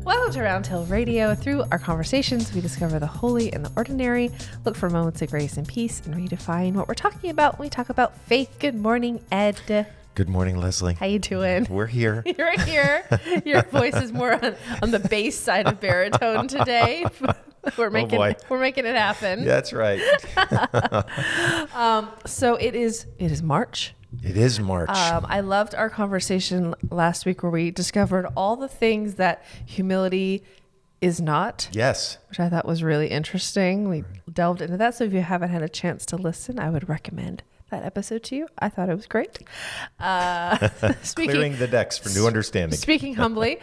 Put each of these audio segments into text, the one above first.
Welcome to Roundhill Radio. Through our conversations, we discover the holy and the ordinary, look for moments of grace and peace, and redefine what we're talking about when we talk about faith. Good morning, Ed. Good morning, Leslie. How you doing? We're here. You're here. Your voice is more on the bass side of baritone today. We're making it happen. That's right. So it is March. It is March. I loved our conversation last week where we discovered all the things that humility is not. Yes. Which I thought was really interesting. We delved into that. So if you haven't had a chance to listen, I would recommend that episode to you. I thought it was great. Clearing the decks for new understanding. Speaking humbly.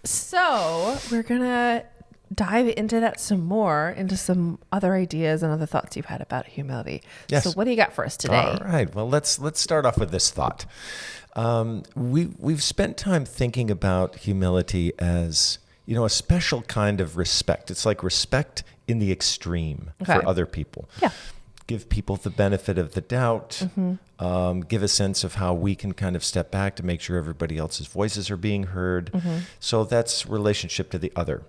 So we're going to dive into that some more, into some other ideas and other thoughts you've had about humility. Yes. So what do you got for us today? All right. Well, let's start off with this thought. We've spent time thinking about humility as, a special kind of respect. It's like respect in the extreme for other people. Yeah. Give people the benefit of the doubt, give a sense of how we can kind of step back to make sure everybody else's voices are being heard. So that's relationship to the other.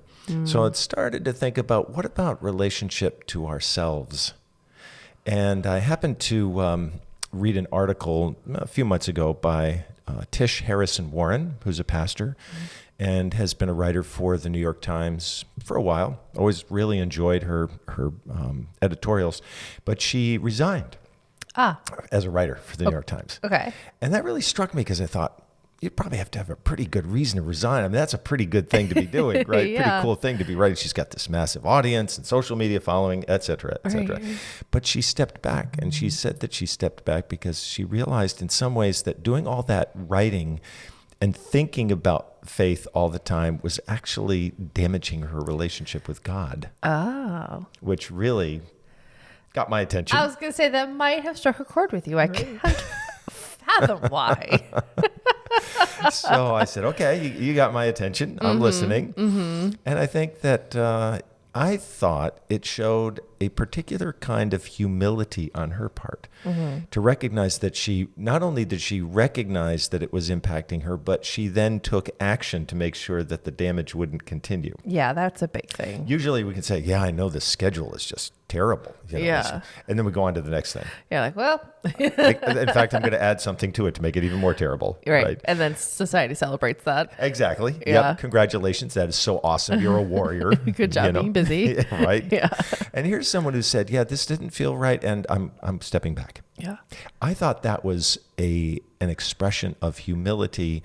So it started to think about, what about relationship to ourselves? And I happened to read an article a few months ago by Tish Harrison Warren, who's a pastor and has been a writer for the New York Times for a while. Always really enjoyed her editorials, but she resigned as a writer for the New York Times. Okay. And that really struck me because I thought, you probably have to have a pretty good reason to resign. I mean, that's a pretty good thing to be doing, right? Yeah. Pretty cool thing to be writing. She's got this massive audience and social media following, et cetera, et cetera. Right. But she stepped back, and she said that she stepped back because she realized in some ways that doing all that writing and thinking about faith all the time was actually damaging her relationship with God. Oh. Which really got my attention. I was going to say that might have struck a chord with you. I can't fathom why. So I said, okay, you got my attention. I'm listening. And I think that I thought it showed a particular kind of humility on her part to recognize that not only did she recognize that it was impacting her, but she then took action to make sure that the damage wouldn't continue. Yeah, that's a big thing. Usually we can say, yeah, I know the schedule is just terrible. Yeah. And then we go on to the next thing. Yeah, like, well. In fact, I'm going to add something to it to make it even more terrible. Right. And then society celebrates that. Exactly. Yeah. Yep. Congratulations. That is so awesome. You're a warrior. Good job being busy. Right. Yeah. And here's someone who said, yeah, this didn't feel right, and I'm stepping back. Yeah. I thought that was an expression of humility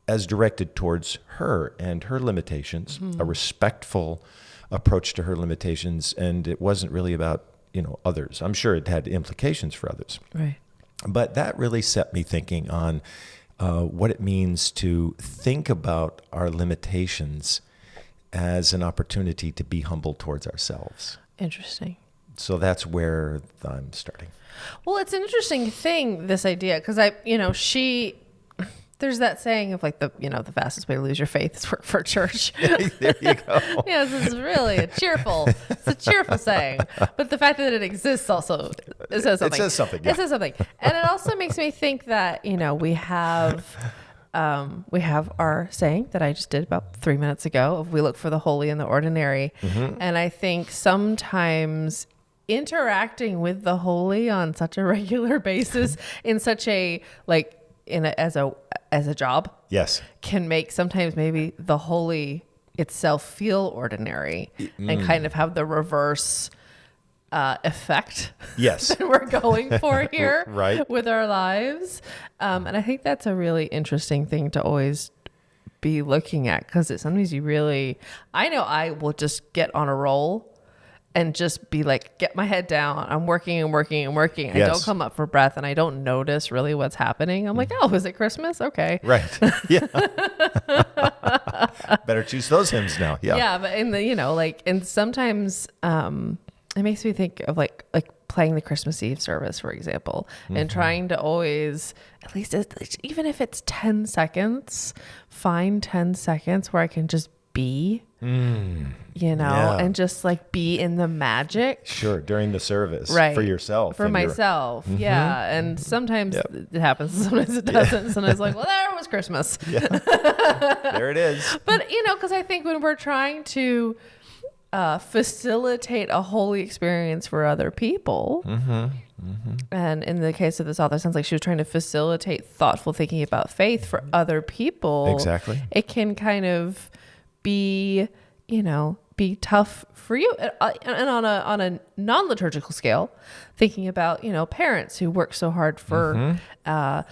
as directed towards her and her limitations, a respectful approach to her limitations, and it wasn't really about, others. I'm sure it had implications for others. Right. But that really set me thinking on what it means to think about our limitations as an opportunity to be humble towards ourselves. Interesting. So that's where I'm starting. Well, it's an interesting thing, this idea, because there's that saying of like the fastest way to lose your faith is work for a church. There you go. Yeah, this is really it's a cheerful saying. But the fact that it exists also, it says something. It says something. Yeah. It says something. And it also makes me think that, we have our saying that I just did about 3 minutes ago of we look for the holy and the ordinary. And I think sometimes interacting with the holy on such a regular basis in such a as a job, Yes, can make sometimes maybe the holy itself feel ordinary and kind of have the reverse effect yes, that we're going for here Right. with our lives. And I think that's a really interesting thing to always be looking at, because sometimes I know I will just get on a roll and just be like, get my head down. I'm working and working and working. I Yes. don't come up for breath and I don't notice really what's happening. I'm like, oh, is it Christmas? Okay. right. Yeah. Better choose those hymns now. Yeah. Yeah. But and sometimes it makes me think of like playing the Christmas Eve service, for example, and trying to always, at least even if it's 10 seconds, find 10 seconds where I can just be, and just like be in the magic. Sure. During the service. Right. For yourself. For myself. Yeah. And sometimes it happens. Sometimes it doesn't. Sometimes like, well, there was Christmas. Yeah. There it is. But, because I think when we're trying to facilitate a holy experience for other people, and in the case of this author, it sounds like she was trying to facilitate thoughtful thinking about faith for other people. Exactly. It can kind of be, be tough for you. And on a non-liturgical scale, thinking about, parents who work so hard for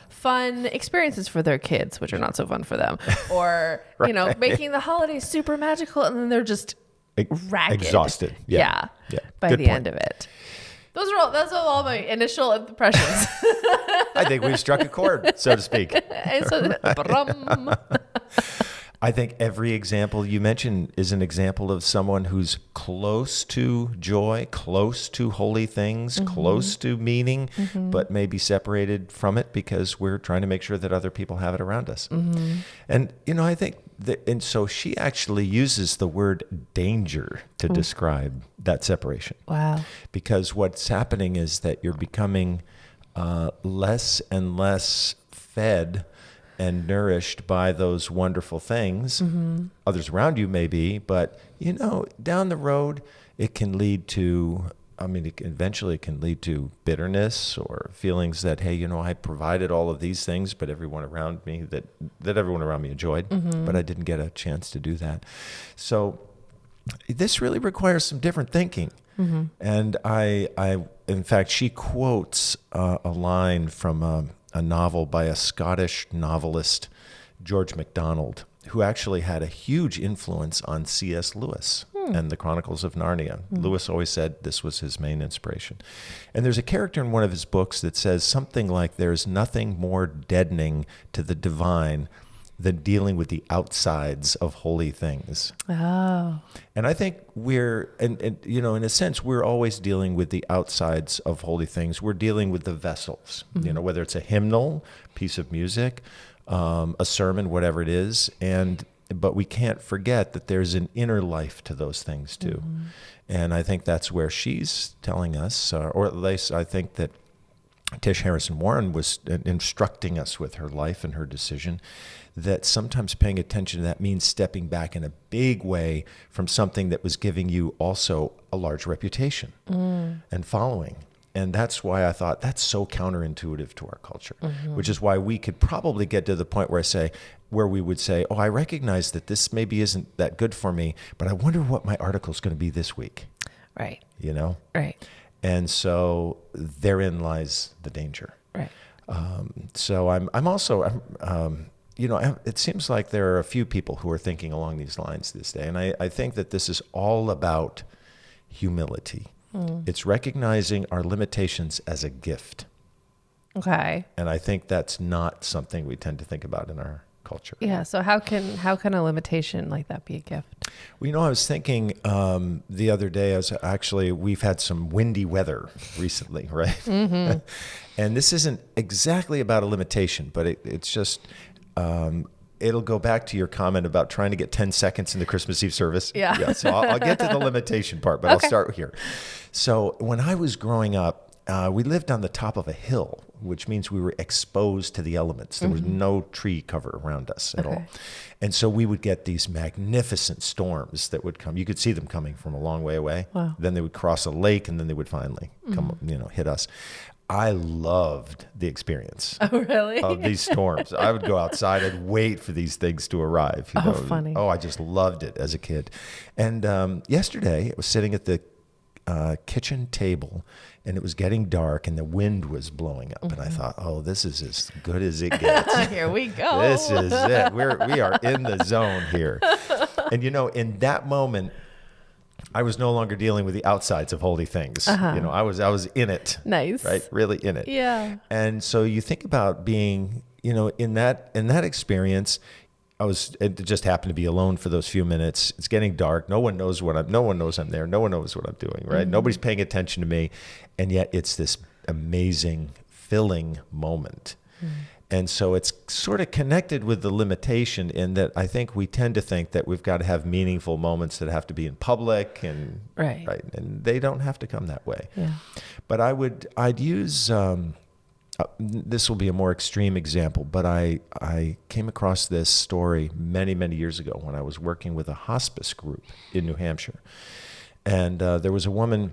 fun experiences for their kids, which are not so fun for them, or, Right. making the holidays super magical, and then they're just ragged. Exhausted. Yeah. By Good the point. end of it. Those are all my initial impressions. I think we've struck a chord, so to speak. And so, brum. I think every example you mentioned is an example of someone who's close to joy, close to holy things, close to meaning, but maybe separated from it because we're trying to make sure that other people have it around us. And, I think and so she actually uses the word danger to describe that separation. Wow. Because what's happening is that you're becoming less and less fed and nourished by those wonderful things. Others around you may be, but down the road, it can lead to, eventually it can lead to bitterness or feelings that, hey, I provided all of these things, but everyone around me that everyone around me enjoyed, but I didn't get a chance to do that. So this really requires some different thinking. And I, in fact, she quotes a line from a novel by a Scottish novelist, George MacDonald, who actually had a huge influence on C.S. Lewis and the Chronicles of Narnia. Lewis always said this was his main inspiration. And there's a character in one of his books that says something like, there's nothing more deadening to the divine than dealing with the outsides of holy things. Oh. And I think in a sense, we're always dealing with the outsides of holy things. We're dealing with the vessels, whether it's a hymnal, piece of music, a sermon, whatever it is. But we can't forget that there's an inner life to those things too. And I think that's where she's telling us, or at least I think that Tish Harrison Warren was instructing us with her life and her decision, that sometimes paying attention to that means stepping back in a big way from something that was giving you also a large reputation and following. And that's why I thought that's so counterintuitive to our culture, which is why we could probably get to the point where we would say, oh, I recognize that this maybe isn't that good for me, but I wonder what my article's going to be this week. Right. Right. And so therein lies the danger. Right. So I'm also, it seems like there are a few people who are thinking along these lines this day. And I think that this is all about humility. It's recognizing our limitations as a gift. Okay. And I think that's not something we tend to think about in our culture. Yeah. So how can a limitation like that be a gift? Well, I was thinking the other day, we've had some windy weather recently, right? And this isn't exactly about a limitation, but it's just, it'll go back to your comment about trying to get 10 seconds in the Christmas Eve service. Yeah. So I'll get to the limitation part, but Okay. I'll start here. So when I was growing up, we lived on the top of a hill, which means we were exposed to the elements. There was no tree cover around us at all. And so we would get these magnificent storms that would come. You could see them coming from a long way away. Wow. Then they would cross a lake, and then they would finally come, hit us. I loved the experience Oh, really? of these storms. I would go outside and wait for these things to arrive. Oh, funny. Oh, I just loved it as a kid. And yesterday, I was sitting at the kitchen table, and it was getting dark, and the wind was blowing up. And I thought, oh, this is as good as it gets. Here we go. This is it. We are in the zone here. And in that moment, I was no longer dealing with the outsides of holy things. I was in it. Nice. Right? Really in it. Yeah. And so you think about being, in that experience, it just happened to be alone for those few minutes. It's getting dark. No one knows I'm there. No one knows what I'm doing, right? Nobody's paying attention to me. And yet it's this amazing, filling moment. And so it's sort of connected with the limitation in that I think we tend to think that we've got to have meaningful moments that have to be in public and Right. and they don't have to come that way. Yeah. But I'd use, this will be a more extreme example, but I came across this story many, many years ago when I was working with a hospice group in New Hampshire. And there was a woman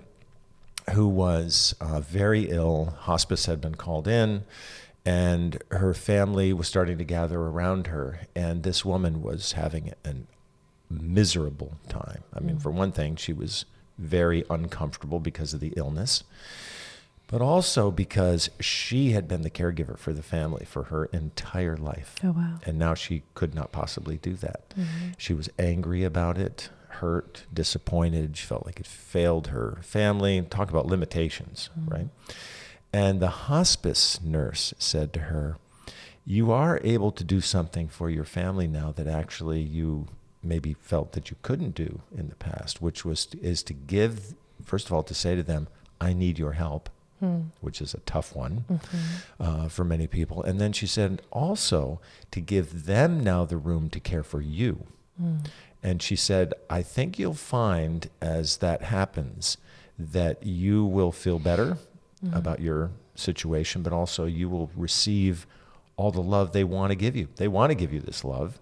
who was very ill. Hospice had been called in, and her family was starting to gather around her. And this woman was having a miserable time. I mean, for one thing, she was very uncomfortable because of the illness, but also because she had been the caregiver for the family for her entire life. Oh, wow. And now she could not possibly do that. She was angry about it, hurt, disappointed. She felt like it failed her family. Talk about limitations, right? And the hospice nurse said to her, you are able to do something for your family now that actually you maybe felt that you couldn't do in the past, which is to give, first of all, to say to them, I need your help, which is a tough one for many people. And then she said also to give them now the room to care for you. And she said, I think you'll find as that happens that you will feel better about your situation, but also you will receive all the love they want to give you. They want to give you this love,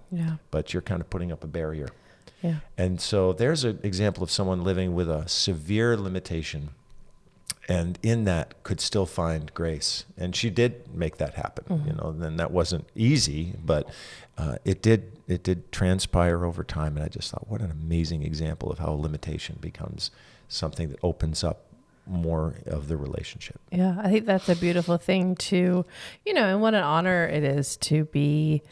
but you're kind of putting up a barrier. Yeah. And so there's an example of someone living with a severe limitation, and in that could still find grace. And she did make that happen, you know, and that wasn't easy, but it did transpire over time. And I just thought, what an amazing example of how a limitation becomes something that opens up more of the relationship. Yeah, I think that's a beautiful thing to, you know, and what an honor it is to be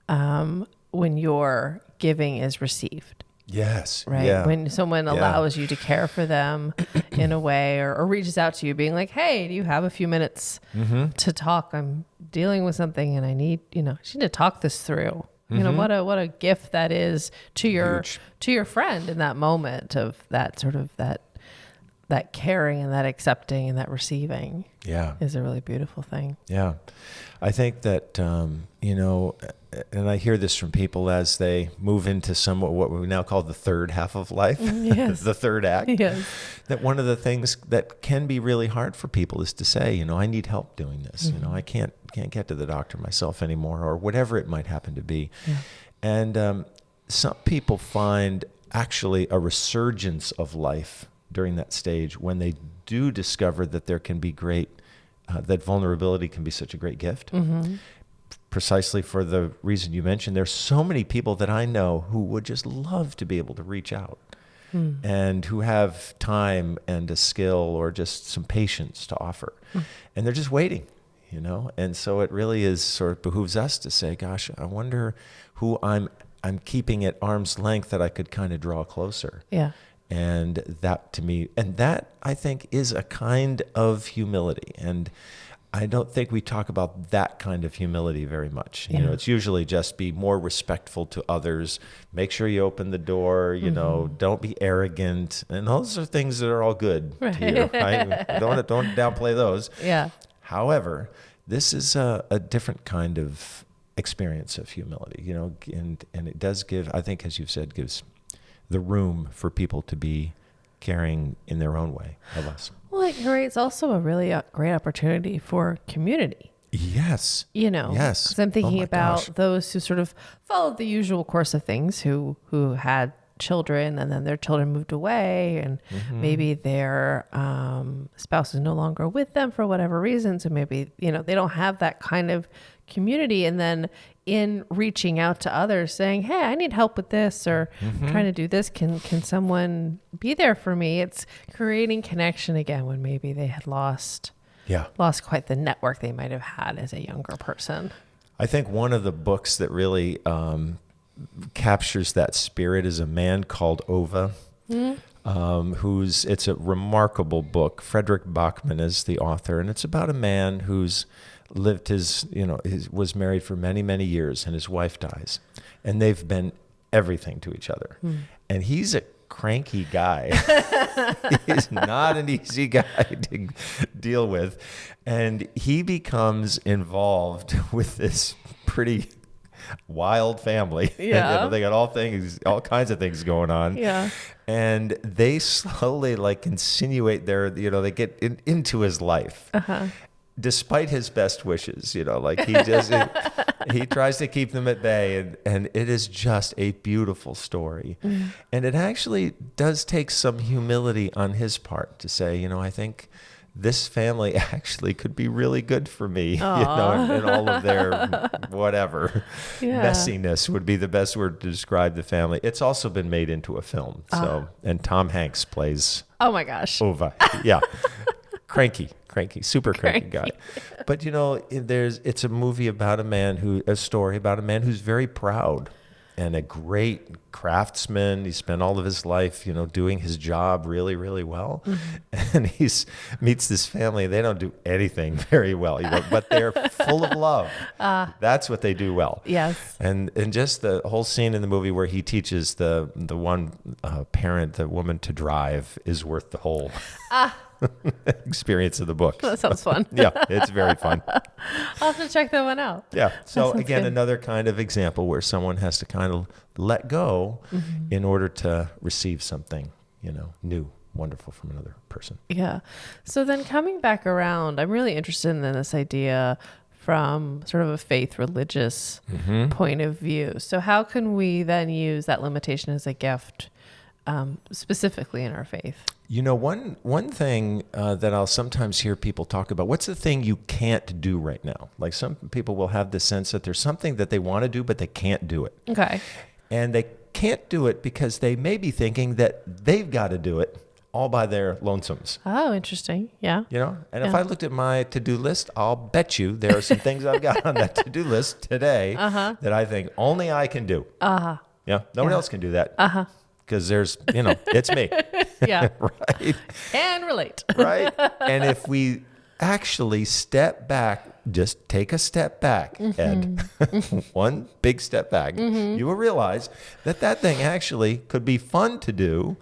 when your giving is received. Yes. Right. Yeah. When someone allows you to care for them in a way or reaches out to you being like, hey, do you have a few minutes to talk? I'm dealing with something and I need, you know, I need to talk this through. You know, what a gift that is to your friend in that moment of that sort of that caring and that accepting and that receiving is a really beautiful thing. Yeah. I think that, you know, and I hear this from people as they move into somewhat what we now call the third half of life, the third act, that one of the things that can be really hard for people is to say, you know, I need help doing this. You know, I can't get to the doctor myself anymore, or whatever it might happen to be. And some people find actually a resurgence of life during that stage when they do discover that there can be great, that vulnerability can be such a great gift. Precisely for the reason you mentioned, there's so many people that I know who would just love to be able to reach out and who have time and a skill or just some patience to offer. And they're just waiting, you know? And so it really is sort of behooves us to say, gosh, I wonder who I'm keeping at arm's length that I could kind of draw closer. Yeah. And that to me, and that I think is a kind of humility. And I don't think we talk about that kind of humility very much. You know, it's usually just be more respectful to others, make sure you open the door, you know, don't be arrogant. And those are things that are all good to you, right? Don't downplay those. Yeah. However, this is a different kind of experience of humility, you know, and it does give, I think, as you've said, gives the room for people to be caring in their own way of us. Well, like, it's also a really great opportunity for community. Yes. You know, yes. 'Cause I'm thinking about gosh. those who sort of followed the usual course of things, who had children and then their children moved away and maybe their spouse is no longer with them for whatever reason. So maybe, you know, they don't have that kind of community. And then in reaching out to others saying, hey, I need help with this or trying to do this. Can someone be there for me? It's creating connection again when maybe they had lost quite the network they might have had as a younger person. I think one of the books that really captures that spirit is a man called Ova, it's a remarkable book. Frederick Bachman is the author, and it's about a man who's lived was married for many, many years, and his wife dies, and they've been everything to each other. And he's a cranky guy. He's not an easy guy to deal with. And he becomes involved with this pretty wild family. Yeah. They got all kinds of things going on. Yeah. And they slowly like insinuate they get into his life. Despite his best wishes, like he tries to keep them at bay, and it is just a beautiful story. And it actually does take some humility on his part to say, I think this family actually could be really good for me, and all of their whatever messiness would be the best word to describe the family. It's also been made into a film. And Tom Hanks plays. Oh my gosh. Ova. Yeah. Cranky, super cranky guy. But it's a movie about a story about a man who's very proud and a great craftsman. He spent all of his life, doing his job really, really well. And he meets this family. They don't do anything very well, but they're full of love. That's what they do well. Yes. And just the whole scene in the movie where he teaches the one parent, the woman, to drive is worth the whole experience of the book. That sounds fun. Yeah, it's very fun. I'll have to check that one out. Yeah. So again, good. another kind of example where someone has to kind of let go in order to receive something, new, wonderful from another person. Yeah. So then coming back around, I'm really interested in this idea from sort of a faith religious point of view. So how can we then use that limitation as a gift, specifically in our faith? One thing that I'll sometimes hear people talk about, what's the thing you can't do right now? Like some people will have the sense that there's something that they want to do, but they can't do it. Okay. And they can't do it because they may be thinking that they've got to do it all by their lonesomes. Oh, interesting. Yeah. And if I looked at my to-do list, I'll bet you there are some things I've got on that to-do list today that I think only I can do. Yeah. Nobody else can do that. Because there's, it's me. Yeah. Right. Can relate. Right. And if we actually step back, just take a step back, Ed, one big step back, you will realize that thing actually could be fun to do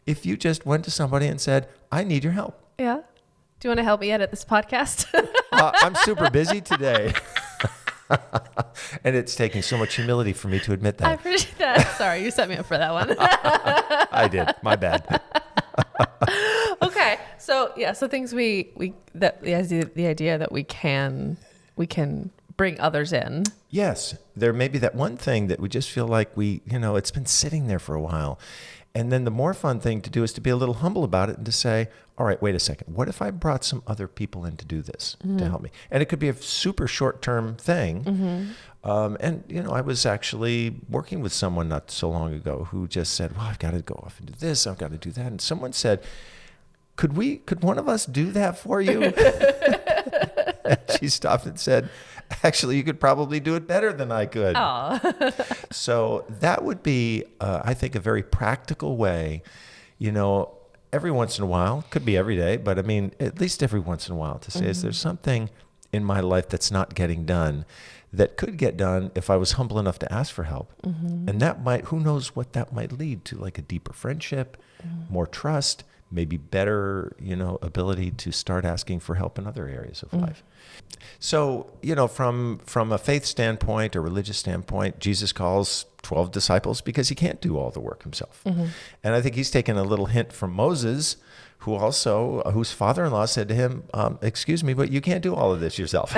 if you just went to somebody and said, I need your help. Yeah. Do you want to help me edit this podcast? I'm super busy today. And it's taking so much humility for me to admit that. I appreciate that. Sorry, you set me up for that one. I did. My bad. Okay. So things the idea that we can bring others in. Yes. There may be that one thing that we just feel like it's been sitting there for a while. And then the more fun thing to do is to be a little humble about it and to say, all right, wait a second. What if I brought some other people in to do this to help me? And it could be a super short-term thing. I was actually working with someone not so long ago who just said, well, I've got to go off and do this. I've got to do that. And someone said, could one of us do that for you? And she stopped and said, actually, you could probably do it better than I could. So that would be, I think, a very practical way, every once in a while, could be every day, but I mean, at least every once in a while to say, is there something in my life that's not getting done that could get done if I was humble enough to ask for help? And that who knows what that might lead to, like a deeper friendship, more trust, maybe better, ability to start asking for help in other areas of life. So, from a faith standpoint or religious standpoint, Jesus calls 12 disciples because he can't do all the work himself. And I think he's taken a little hint from Moses, whose father-in-law said to him, excuse me, but you can't do all of this yourself.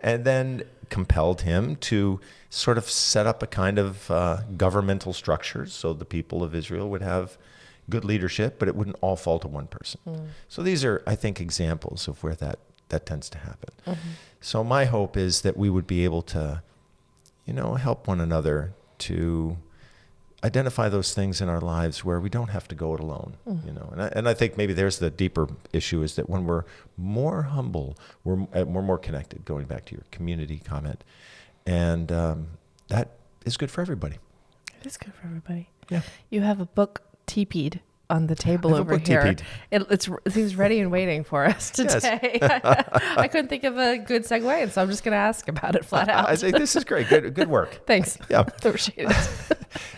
And then compelled him to sort of set up a kind of governmental structure so the people of Israel would have good leadership, but it wouldn't all fall to one person. So these are, I think, examples of where that tends to happen. So my hope is that we would be able to, help one another to identify those things in our lives where we don't have to go it alone. And I think maybe there's the deeper issue is that when we're more humble, we're more connected, going back to your community comment. And that is good for everybody. It is good for everybody. Yeah. You have a book teepeed on the table over here. It's ready and waiting for us today. Yes. I couldn't think of a good segue, and so I'm just going to ask about it flat out. I say this is great. Good work. Thanks. Yeah. Appreciate it.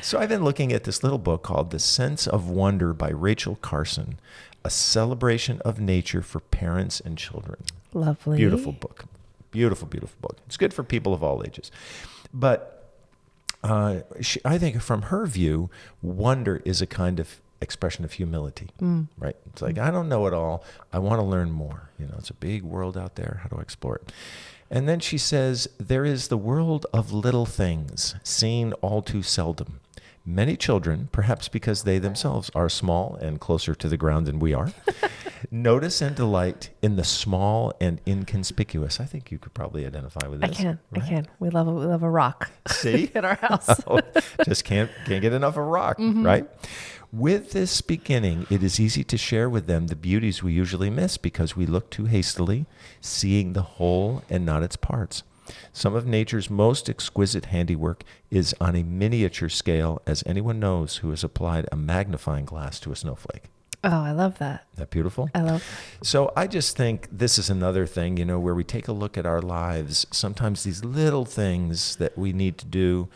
So I've been looking at this little book called The Sense of Wonder by Rachel Carson, a celebration of nature for parents and children. Lovely. Beautiful book. Beautiful, beautiful book. It's good for people of all ages. But I think from her view, wonder is a kind of expression of humility, right? It's like, I don't know it all. I want to learn more. It's a big world out there. How do I explore it? And then she says, there is the world of little things, seen all too seldom. Many children, perhaps because they themselves are small and closer to the ground than we are, notice and delight in the small and inconspicuous. I think you could probably identify with this. I can. We love a rock. See? In our house. Just can't get enough of rock, right? With this beginning, it is easy to share with them the beauties we usually miss because we look too hastily, seeing the whole and not its parts. Some of nature's most exquisite handiwork is on a miniature scale, as anyone knows who has applied a magnifying glass to a snowflake. Oh, I love that. Isn't that beautiful? I love. So I just think this is another thing, where we take a look at our lives, sometimes these little things that we need to do.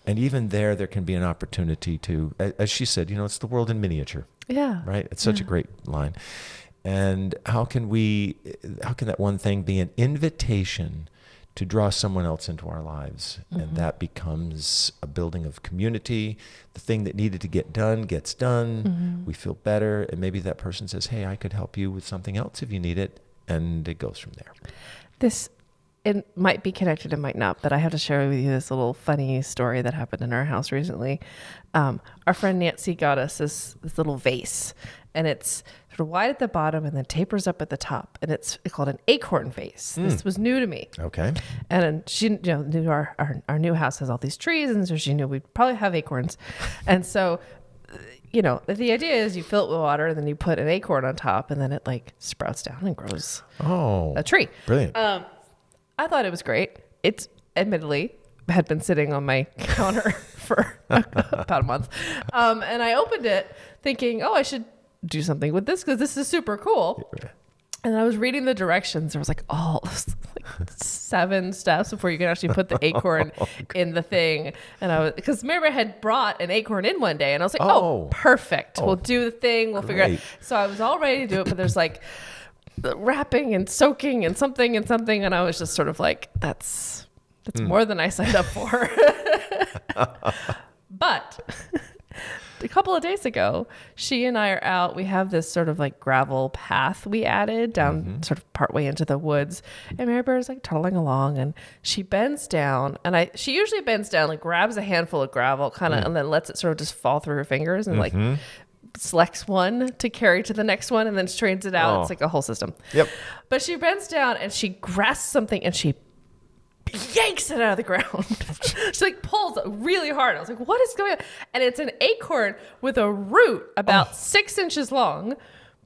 And even there can be an opportunity to, as she said, it's the world in miniature. Yeah. Right? It's such a great line. And how can that one thing be an invitation to draw someone else into our lives? And that becomes a building of community. The thing that needed to get done gets done. We feel better. And maybe that person says, hey, I could help you with something else if you need it. And it goes from there. It might be connected, it might not, but I have to share with you this little funny story that happened in our house recently. Our friend Nancy got us this little vase, and it's sort of wide at the bottom and then tapers up at the top, and it's called an acorn vase. This was new to me. Okay. And she knew our new house has all these trees, and so she knew we'd probably have acorns. And so, the idea is you fill it with water, and then you put an acorn on top, and then it sprouts down and grows a tree. Brilliant. I thought it was great. It's admittedly had been sitting on my counter for about a month. And I opened it thinking, I should do something with this because this is super cool. And I was reading the directions. There was 7 steps before you can actually put the acorn in the thing. And because Mary had brought an acorn in one day, and I was like, perfect. We'll do the thing. We'll figure it out. So I was all ready to do it, but there's the wrapping and soaking and something. And I was just sort of like, that's more than I signed up for. But a couple of days ago, she and I are out. We have this sort of gravel path we added down sort of partway into the woods. And Mary Bear's toddling along, and she bends down, and she usually bends down, grabs a handful of gravel and then lets it sort of just fall through her fingers and selects one to carry to the next one and then straightens it out. It's a whole system. Yep. But she bends down and she grasps something and she yanks it out of the ground. She pulls really hard. I was like, what is going on? And it's an acorn with a root about 6 inches long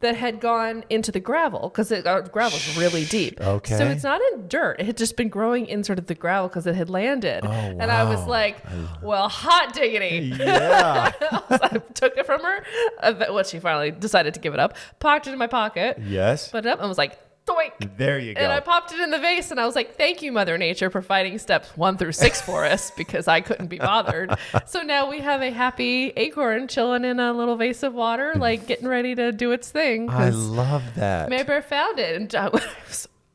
that had gone into the gravel because gravel's really deep. Okay. So it's not in dirt. It had just been growing in sort of the gravel because it had landed. Oh, wow. And I was like, well, hot diggity. Yeah. I took it from her. She finally decided to give it up. Popped it in my pocket. Yes. Put it up and was like, doink. There you go. And I popped it in the vase and I was like, thank you, Mother Nature, for fighting steps 1 through 6 for us because I couldn't be bothered. So now we have a happy acorn chilling in a little vase of water, getting ready to do its thing. I love that. Mary Bear found it. And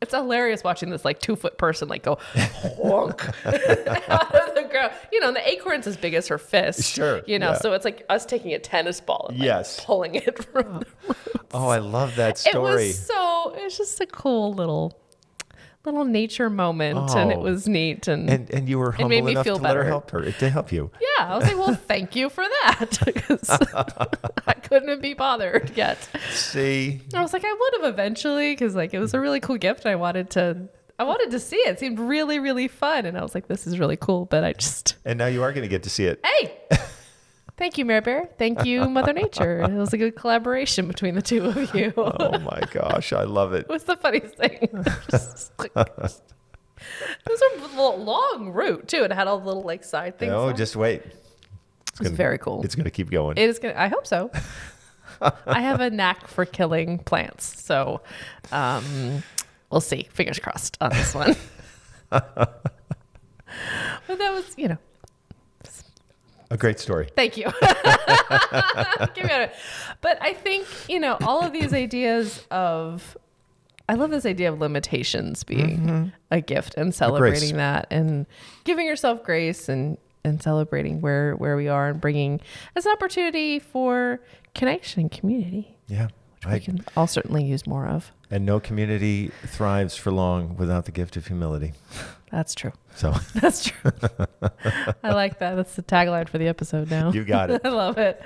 it's hilarious watching this 2-foot person go wonk out of the ground. And the acorn's as big as her fist. Sure. So it's like us taking a tennis ball and pulling it from the roots. Oh, I love that story. It's just a cool little nature moment, and it was neat. And you were humble made me enough feel to let her better. help you. Yeah, I was like, well, thank you for that, because I couldn't be bothered yet. See, I was like, I would have eventually, because it was a really cool gift. I wanted to see it. It seemed really, really fun, and I was like, this is really cool. But and now you are going to get to see it. Hey. Thank you, Mary Bear. Thank you, Mother Nature. It was a good collaboration between the two of you. Oh my gosh, I love it. What's the funniest thing? It was a long root too. It had all the little side things. Oh, just wait. It's very cool. It's going to keep going. It is going to, I hope so. I have a knack for killing plants. So we'll see. Fingers crossed on this one. But that was, A great story. Thank you. Give me a, but I think, all of these ideas of, I love this idea of limitations being a gift and celebrating that and giving yourself grace and celebrating where we are and bringing as an opportunity for connection and community. Yeah. Which we can all certainly use more of. And no community thrives for long without the gift of humility. That's true. So that's true. I like that. That's the tagline for the episode now. You got it. I love it.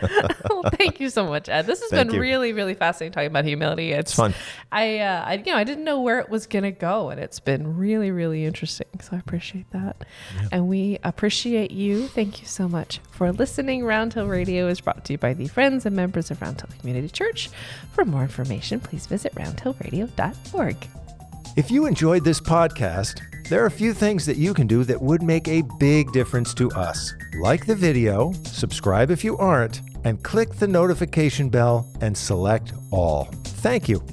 Well, thank you so much, Ed. This has been really, really fascinating talking about humility. It's fun. I didn't know where it was going to go, and it's been really, really interesting. So I appreciate that. Yeah. And we appreciate you. Thank you so much for listening. Round Hill Radio is brought to you by the friends and members of Round Hill Community Church. For more information, please visit roundhillradio.org. If you enjoyed this podcast, there are a few things that you can do that would make a big difference to us. Like the video, subscribe if you aren't, and click the notification bell and select all. Thank you.